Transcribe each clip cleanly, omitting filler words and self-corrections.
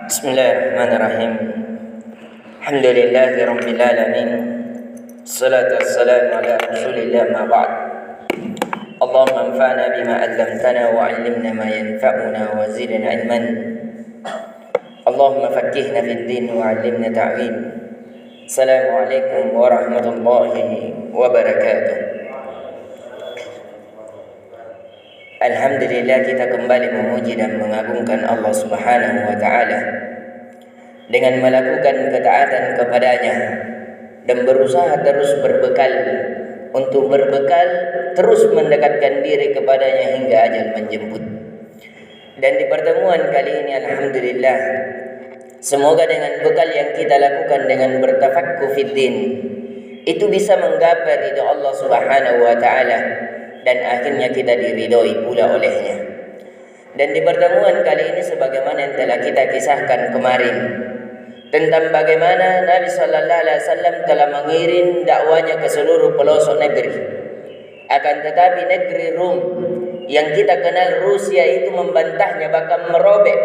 Bismillahirrahmanirrahim. Alhamdulillahi rabbil alamin. Salatu wassalamu ala Rasulillah ma ba'd. Allahumma anfa'na bima 'allamtana wa 'allimna ma yanfa'una wa zidna 'ilman. Allahumma faqqihna fid din wa 'allimna ta'wil. Assalamualaikum warahmatullahi wabarakatuh. Alhamdulillah, kita kembali memuji dan mengagungkan Allah Subhanahu wa ta'ala dengan melakukan ketaatan kepadanya dan berusaha terus berbekal terus mendekatkan diri kepadanya hingga ajal menjemput. Dan di pertemuan kali ini alhamdulillah, semoga dengan bekal yang kita lakukan dengan bertafakkur fid din itu bisa menggapai ridha Allah Subhanahu wa ta'ala dan akhirnya kita diridhoi pula olehnya. Dan di pertemuan kali ini sebagaimana yang telah kita kisahkan kemarin tentang bagaimana Nabi sallallahu alaihi wasallam telah mengirim dakwanya ke seluruh pelosok negeri. Akan tetapi negeri Rum yang kita kenal Rusia itu membantahnya, bahkan merobek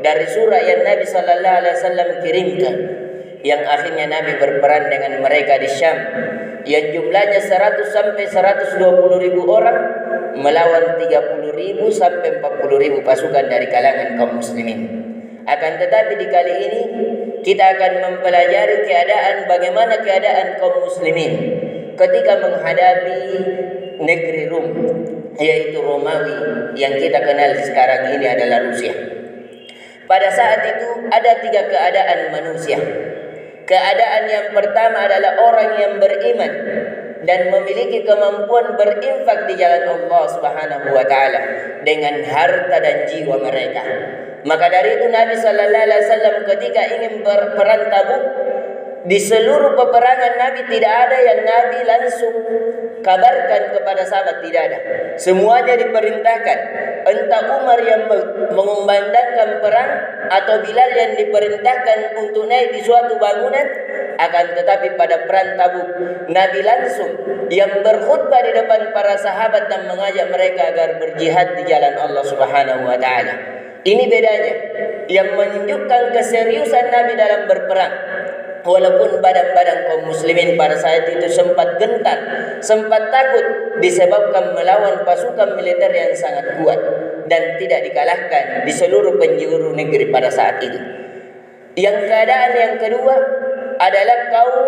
dari surah yang Nabi sallallahu alaihi wasallam kirimkan, yang akhirnya Nabi berperan dengan mereka di Syam yang jumlahnya 100 sampai 120 ribu orang melawan 30 ribu sampai 40 ribu pasukan dari kalangan kaum muslimin. Akan tetapi di kali ini kita akan mempelajari bagaimana keadaan kaum muslimin ketika menghadapi negeri Rum, yaitu Romawi yang kita kenal sekarang ini adalah Rusia. Pada saat itu ada 3 keadaan manusia. Keadaan yang pertama adalah orang yang beriman dan memiliki kemampuan berinfak di jalan Allah Subhanahu wa ta'ala dengan harta dan jiwa mereka. Maka dari itu Nabi sallallahu alaihi wasallam ketika ingin berperang Tabuk, di seluruh peperangan Nabi tidak ada yang Nabi langsung kabarkan kepada sahabat, tidak ada. Semuanya diperintahkan. Entah Umar yang mengumandangkan perang atau Bilal yang diperintahkan untuk naik di suatu bangunan. Akan tetapi pada perang Tabuk, Nabi langsung yang berkhutbah di depan para sahabat dan mengajak mereka agar berjihad di jalan Allah Subhanahu wa ta'ala. Ini bedanya yang menunjukkan keseriusan Nabi dalam berperang. Walaupun badan-badan kaum muslimin pada saat itu sempat gentar, sempat takut disebabkan melawan pasukan militer yang sangat kuat dan tidak dikalahkan di seluruh penjuru negeri pada saat itu. Yang keadaan yang kedua adalah kaum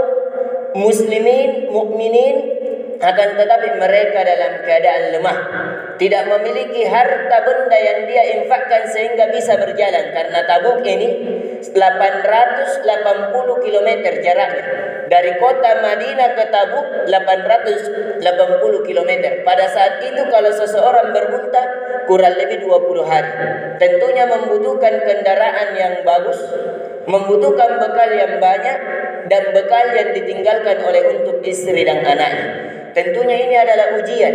muslimin, mukminin, akan tetapi mereka dalam keadaan lemah, tidak memiliki harta benda yang dia infakkan sehingga bisa berjalan, karena Tabuk ini 880 km jaraknya. Dari kota Madinah ke Tabuk 880 km. Pada saat itu kalau seseorang berunta kurang lebih 20 hari. Tentunya membutuhkan kendaraan yang bagus, membutuhkan bekal yang banyak, dan bekal yang ditinggalkan oleh untuk istri dan anaknya. Tentunya ini adalah ujian.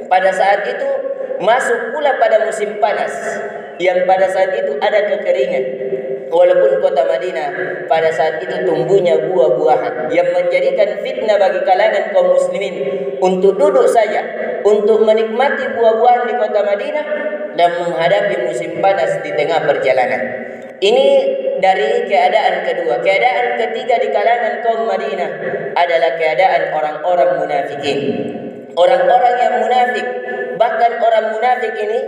Pada saat itu masuk pula pada musim panas, yang pada saat itu ada kekeringan. Walaupun kota Madinah pada saat itu tumbuhnya buah-buahan yang menjadikan fitnah bagi kalangan kaum muslimin untuk duduk saja, untuk menikmati buah-buahan di kota Madinah dan menghadapi musim panas di tengah perjalanan. Ini dari keadaan kedua. Keadaan ketiga di kalangan kaum Madinah adalah keadaan orang-orang munafikin. Orang-orang yang munafik, bahkan orang munafik ini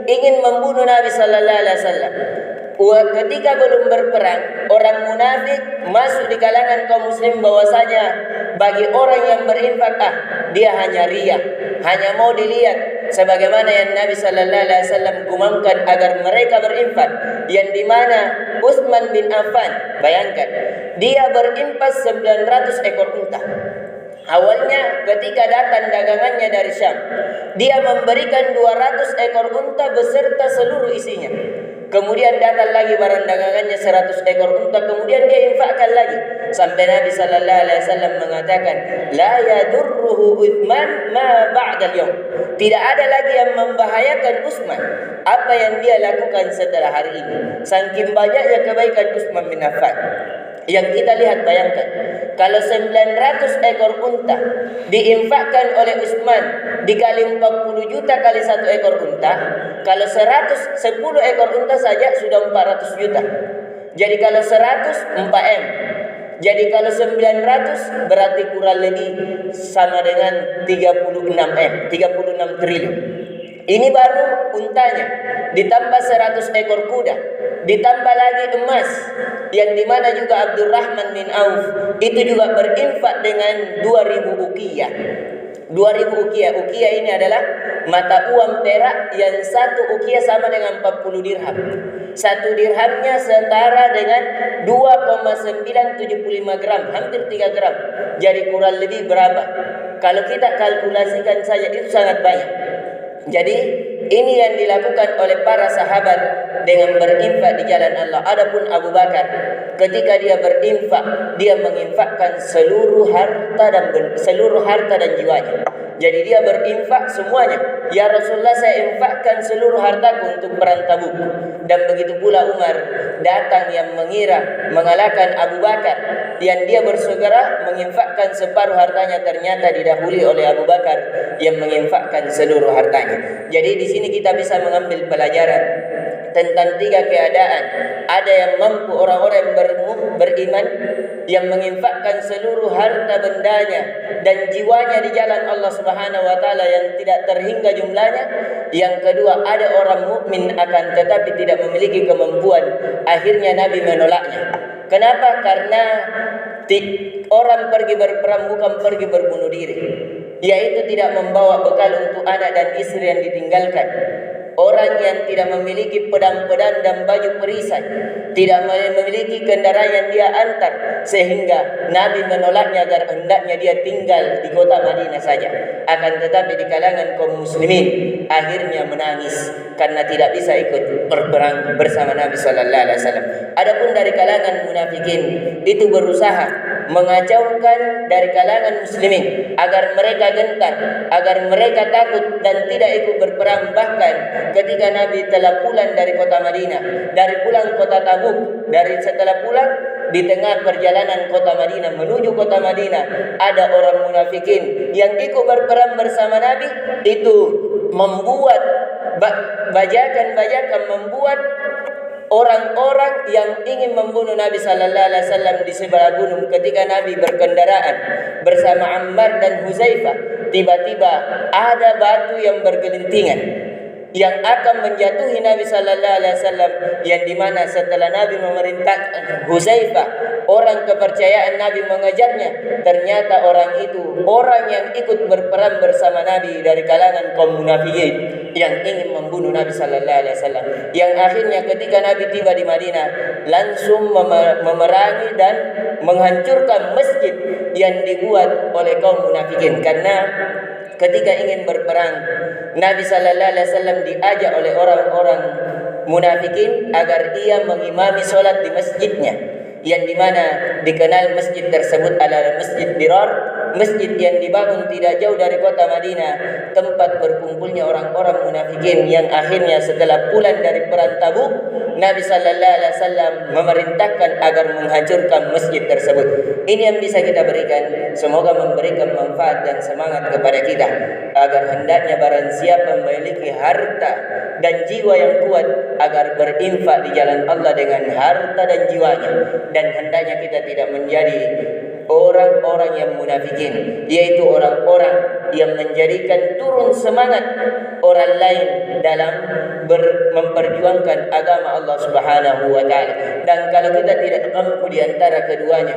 ingin membunuh Nabi sallallahu alaihi wasallam. Ketika belum berperang, orang munafik masuk di kalangan kaum muslim bahwasanya bagi orang yang berinfak, dia hanya riya, hanya mau dilihat, sebagaimana yang Nabi sallallahu alaihi wasallam gumamkan agar mereka berinfak, yang dimana Utsman bin Affan, bayangkan, dia berinfak 900 ekor unta. Awalnya ketika datang dagangannya dari Syam, dia memberikan 200 ekor unta beserta seluruh isinya. Kemudian datang lagi barang dagangannya 100 ekor unta, kemudian dia infakkan lagi. Sampai Nabi sallallahu alaihi wasallam mengatakan, la yadurruhu Utsman ma ba'da al-yawm. Tidak ada lagi yang membahayakan Utsman apa yang dia lakukan setelah hari ini. Saking banyaknya kebaikan Utsman bin Affan. Yang kita lihat, bayangkan, kalau 900 ekor unta diinfakkan oleh Utsman dikali 40 juta kali 1 ekor unta, kalau 10 ekor unta saja sudah 400 juta. Jadi kalau 100 4M. Jadi kalau 900 berarti kurang lebih sama dengan 36M, 36 triliun. Ini baru untanya, ditambah 100 ekor kuda, ditambah lagi emas, yang dimana juga Abdurrahman bin Auf itu juga berinfak dengan 2000 uqiyah. 2000 uqiyah. Uqiyah ini adalah mata uang perak yang satu uqiyah sama dengan 40 dirham. Satu dirhamnya setara dengan 2,975 gram, hampir 3 gram. Jadi kurang lebih berapa? Kalau kita kalkulasikan saja itu sangat banyak. Jadi ini yang dilakukan oleh para sahabat dengan berinfak di jalan Allah. Adapun Abu Bakar, ketika dia berinfak, dia menginfakkan seluruh harta dan jiwanya. Jadi dia berinfak semuanya. Ya Rasulullah, saya infakkan seluruh hartaku untuk perang Tabuk. Dan begitu pula Umar datang yang mengira mengalahkan Abu Bakar, yang dia bersegera menginfakkan separuh hartanya, ternyata didahului oleh Abu Bakar yang menginfakkan seluruh hartanya. Jadi di sini kita bisa mengambil pelajaran tentang 3 keadaan. Ada yang mampu, orang-orang yang beriman, yang menginfakkan seluruh harta bendanya dan jiwanya di jalan Allah Subhanahu wa taala yang tidak terhingga jumlahnya. Yang kedua, ada orang mukmin akan tetapi tidak memiliki kemampuan. Akhirnya Nabi menolaknya. Kenapa? Karena orang pergi berperang bukan pergi berbunuh diri, yaitu tidak membawa bekal untuk anak dan istri yang ditinggalkan. Orang yang tidak memiliki pedang-pedang dan baju perisai, tidak memiliki kendaraan yang dia antar, sehingga Nabi menolaknya agar hendaknya dia tinggal di kota Madinah saja. Akan tetapi di kalangan kaum muslimin akhirnya menangis karena tidak bisa ikut berperang bersama Nabi sallallahu alaihi wasallam. Adapun dari kalangan munafikin itu berusaha mengacaukan dari kalangan muslimin agar mereka gentar, agar mereka takut dan tidak ikut berperang. Bahkan ketika Nabi telah pulang dari kota Madinah, dari pulang kota Tabuk, dari setelah pulang di tengah perjalanan kota Madinah menuju kota Madinah, ada orang munafikin yang ikut berperang bersama Nabi, itu membuat bajakan-bajakan, membuat orang-orang yang ingin membunuh Nabi sallallahu alaihi wasallam di sebelah gunung. Ketika Nabi berkendaraan bersama Ammar dan Huzaifah, tiba-tiba ada batu yang bergelintingan yang akan menjatuhi Nabi sallallahu alaihi wasallam, yang dimana setelah Nabi memerintahkan Huzaifah, orang kepercayaan Nabi, mengejarnya, ternyata orang itu orang yang ikut berperang bersama Nabi dari kalangan kaum munafikin yang ingin membunuh Nabi sallallahu alaihi wasallam. Yang akhirnya ketika Nabi tiba di Madinah, langsung memerangi dan menghancurkan masjid yang dibuat oleh kaum munafikin. Karena ketika ingin berperang, Nabi sallallahu alaihi wasallam diajak oleh orang-orang munafikin agar ia mengimami solat di masjidnya, yang dimana dikenal masjid tersebut adalah Masjid Dirar, masjid yang dibangun tidak jauh dari kota Madinah, tempat berkumpulnya orang-orang munafikin yang akhirnya setelah pulang dari perang Tabuk, Nabi sallallahu alaihi wasallam memerintahkan agar menghancurkan masjid tersebut. Ini yang bisa kita berikan, semoga memberikan manfaat dan semangat kepada kita agar hendaknya barang siapa memiliki harta dan jiwa yang kuat agar berinfak di jalan Allah dengan harta dan jiwanya, dan hendaknya kita tidak menjadi orang-orang yang munafikin, yaitu orang-orang yang menjadikan turun semangat orang lain dalam memperjuangkan agama Allah Subhanahu wa taala. Dan kalau kita tidak mampu di antara keduanya,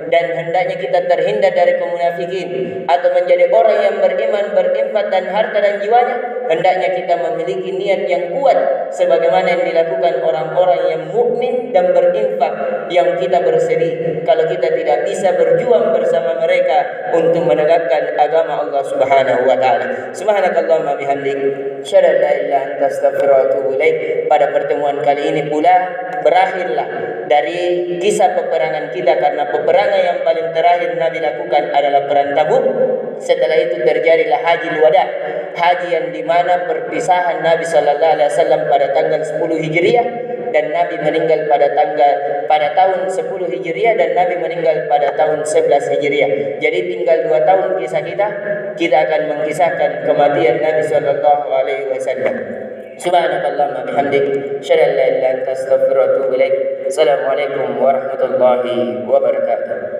dan hendaknya kita terhindar dari kemunafikin atau menjadi orang yang beriman, berinfak dan harta dan jiwanya, hendaknya kita memiliki niat yang kuat sebagaimana yang dilakukan orang-orang yang mukmin dan berinfak, yang kita bersedih kalau kita tidak bisa berjuang bersama mereka untuk menegakkan agama Allah Subhanahu wa taala. Subhanakallahumma bihamdik, asyhadu an la ilaha illa anta, astaghfiruka wa atubu ilaik. Pada pertemuan kali ini pula berakhirlah dari kisah peperangan kita, karena peperangan yang paling terakhir Nabi lakukan adalah perang Tabuk. Setelah itu terjadilah Haji Wada, haji yang dimana perpisahan Nabi sallallahu alaihi wasallam pada tanggal 10 Hijriah, dan Nabi meninggal pada tahun 10 Hijriah, dan Nabi meninggal pada tahun 11 Hijriah. Jadi tinggal 2 tahun kisah kita akan mengisahkan kematian Nabi sallallahu alaihi wasallam. Subhanakallahumma bihamdik, asyhadu an la ilaha illa anta, astaghfiruka wa atubu ilaik. Assalamualaikum warahmatullahi wabarakatuh.